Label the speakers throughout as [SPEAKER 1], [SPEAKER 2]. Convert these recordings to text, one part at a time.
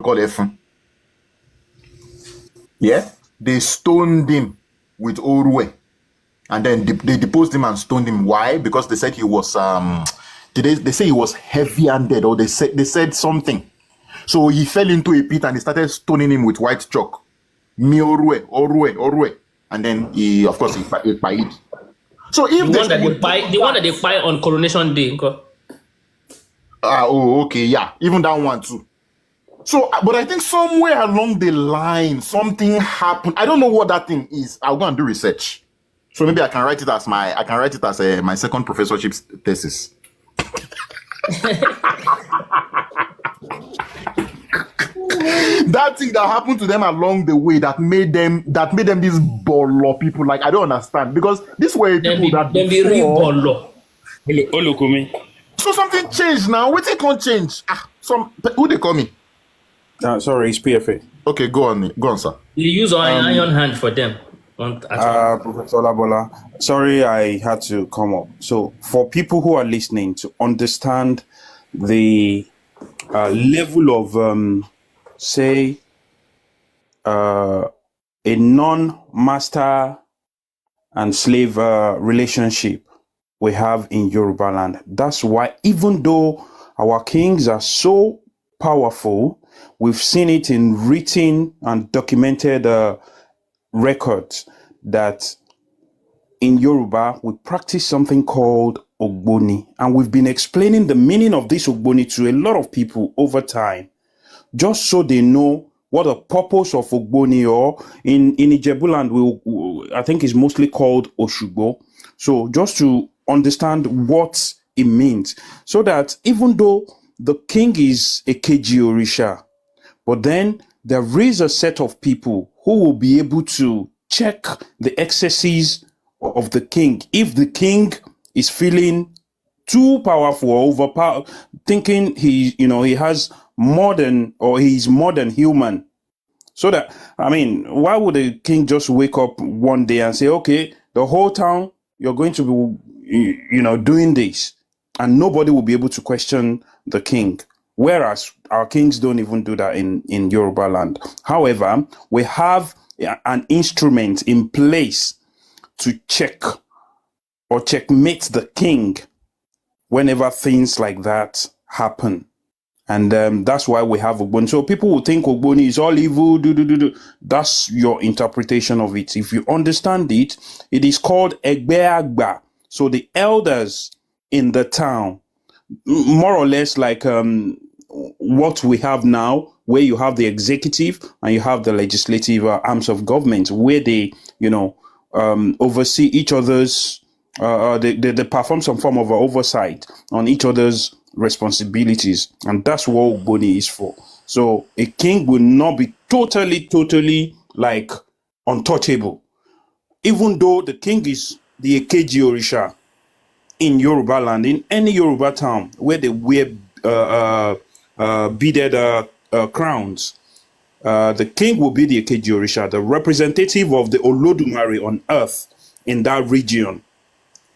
[SPEAKER 1] call Efun. Yeah, they stoned him with Orwe, and then they deposed him and stoned him. Why? Because they said he was they say he was heavy-handed, or they said something. So he fell into a pit and they started stoning him with white chalk. Mi Orwe, and then he paid. So if
[SPEAKER 2] the one that they buy on Coronation Day,
[SPEAKER 1] okay, yeah, even that one too. So, but I think somewhere along the line, something happened. I don't know what that thing is. I'll go and do research. So maybe I can write it as my second professorship thesis. That thing that happened to them along the way that made them these bolo people. Like, I don't understand, because these were people that
[SPEAKER 2] be real bolo.
[SPEAKER 1] So something changed now. What it can't change? Who they call me?
[SPEAKER 3] Sorry, it's PFA.
[SPEAKER 1] Okay, go on, sir.
[SPEAKER 2] You use an iron hand for them.
[SPEAKER 3] Professor Labola, sorry I had to come up. So for people who are listening to understand the level of, say, a non-master and slave relationship we have in Yoruba land. That's why, even though our kings are so powerful, we've seen it in written and documented records that in Yoruba, we practice something called Ogboni. And we've been explaining the meaning of this Ogboni to a lot of people over time, just so they know what the purpose of Ogboni, or in Ijebuland, I think is mostly called Oshugbo. So just to understand what it means, so that even though the king is a Keji Orisha, but then there is a set of people who will be able to check the excesses of the king. If the king is feeling too powerful or overpowered, thinking he has more than, or he's more than human. So that, I mean, why would the king just wake up one day and say, okay, the whole town, you're going to be, doing this, and nobody will be able to question the king? Whereas our kings don't even do that in Yoruba land. However, we have an instrument in place to check or checkmate the king whenever things like that happen. And that's why we have Ogboni. So people will think Ogboni is all evil. That's your interpretation of it. If you understand it, it is called Egbeagba. So the elders in the town, more or less like what we have now, where you have the executive and you have the legislative arms of government, where they, oversee each other's, they perform some form of oversight on each other's responsibilities. And that's what Ogboni is for. So a king will not be totally like untouchable. Even though the king is the Ekeji Orisha in Yoruba land, in any Yoruba town where they wear beaded crowns, the king will be the Ekeji Orisha, the representative of the Olodumare on earth in that region.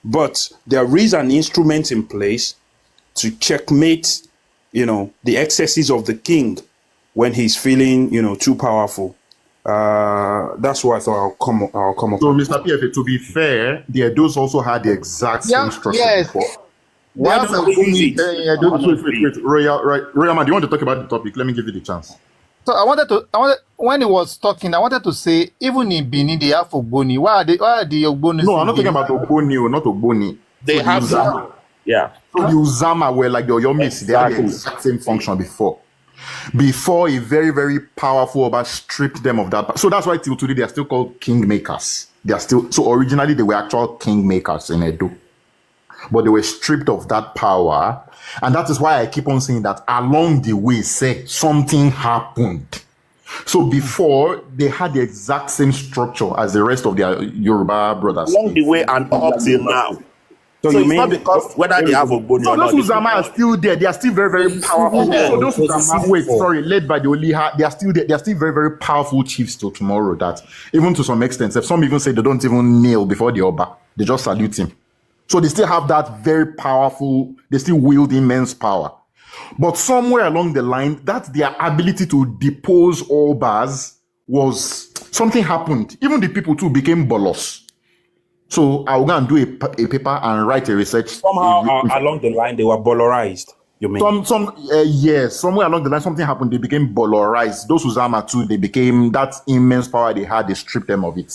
[SPEAKER 3] But there is an instrument in place to checkmate, the excesses of the king when he's feeling, too powerful. That's why I thought I'll come up.
[SPEAKER 1] So, Mr. PFA, to be fair, the Edos also had the exact same structure before.
[SPEAKER 3] Why don't we use it?
[SPEAKER 1] Wait, Royal man, do you want to talk about the topic? Let me give you the chance.
[SPEAKER 4] So I wanted when he was talking, I wanted to say, even in Benin, they have Ogboni. Why are the Ogboni?
[SPEAKER 1] No, I'm not talking about Ogboni, not Ogboni.
[SPEAKER 3] They have Uzama. Yeah.
[SPEAKER 1] So the Uzama were like the Oyomis. They had the exact same function before. Before a very, very powerful Oba stripped them of that. So that's why till today they are still called kingmakers. They are still, so originally they were actual kingmakers in Edo. But they were stripped of that power. And that is why I keep on saying that along the way, say something happened. So before, they had the exact same structure as the rest of their Yoruba brothers.
[SPEAKER 5] Along the way and up till now.
[SPEAKER 3] So
[SPEAKER 5] you
[SPEAKER 3] it's
[SPEAKER 5] mean
[SPEAKER 3] not
[SPEAKER 5] because whether they have Ogboni
[SPEAKER 1] so
[SPEAKER 5] or not.
[SPEAKER 1] those Uzama are still there. They are still very, very powerful. So those Uzama, led by the Oliha, they are still there. They are still very, very powerful chiefs till tomorrow. That even to some extent, if some even say they don't even kneel before the Oba, they just salute him. So they still have that very powerful. They still wield immense power. But somewhere along the line, that their ability to depose all bars was something happened. Even the people too became bolos. So I will go and do a paper and write a research.
[SPEAKER 3] Somehow along the line, they were bolarized. You mean?
[SPEAKER 1] Yes, somewhere along the line, something happened. They became bolorized. Those Uzama too, they became that immense power they had. They stripped them of it.